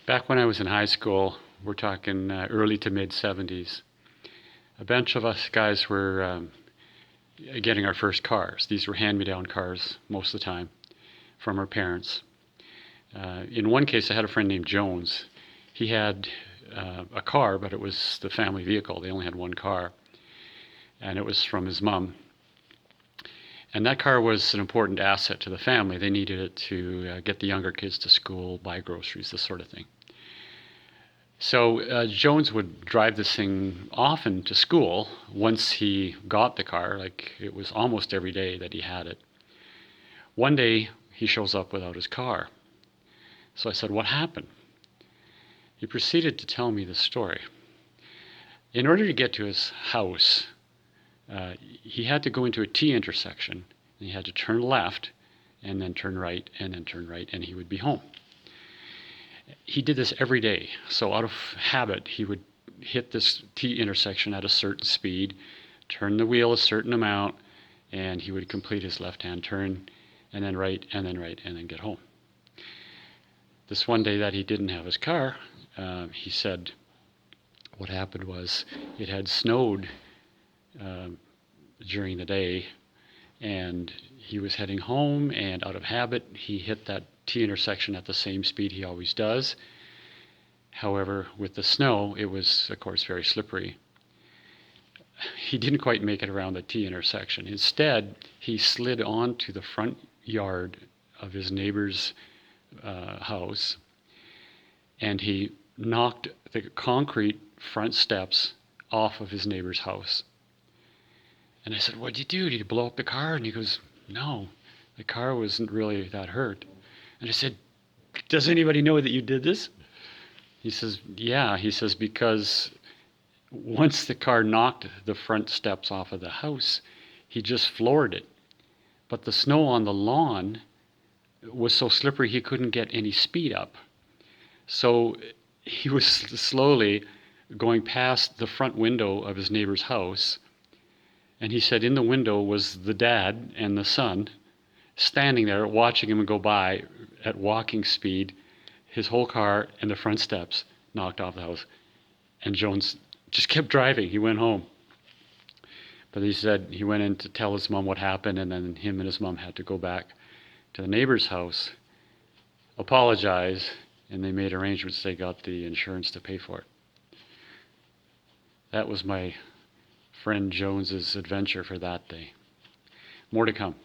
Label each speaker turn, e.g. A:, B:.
A: Back when I was in high school, we're talking early to mid 70s, a bunch of us guys were getting our first cars. These were hand-me-down cars most of the time from our parents. In one case, I had a friend named Jones. He had a car, but it was the family vehicle. They only had one car, and it was from his mom. And that car was an important asset to the family. They needed it to get the younger kids to school, buy groceries, this sort of thing. So Jones would drive this thing often to school once he got the car. Like, it was almost every day that he had it. One day he shows up without his car. So I said, "What happened?" He proceeded to tell me the story. In order to get to his house, he had to go into a T intersection. And he had to turn left and then turn right and then turn right, and he would be home. He did this every day. So out of habit, he would hit this T intersection at a certain speed, turn the wheel a certain amount, and he would complete his left-hand turn, and then right, and then right, and then get home. This one day that he didn't have his car, he said what happened was it had snowed during the day, and he was heading home, and out of habit, he hit that T intersection at the same speed he always does. However, with the snow, it was, of course, very slippery. He didn't quite make it around the T intersection. Instead, he slid onto the front yard of his neighbor's house, and he knocked the concrete front steps off of his neighbor's house. And I said, "What'd you do? Did you blow up the car?" And he goes, "No, the car wasn't really that hurt." And I said, "Does anybody know that you did this?" He says, "Yeah." He says, "Because once the car knocked the front steps off of the house, he just floored it. But the snow on the lawn was so slippery he couldn't get any speed up. So he was slowly going past the front window of his neighbor's house. And he said in the window was the dad and the son standing there watching him go by at walking speed, his whole car and the front steps knocked off the house. And Jones just kept driving. He went home. But he said he went in to tell his mom what happened, and then him and his mom had to go back to the neighbor's house, apologize, and they made arrangements. They got the insurance to pay for it. That was my friend Jones's adventure for that day. More to come.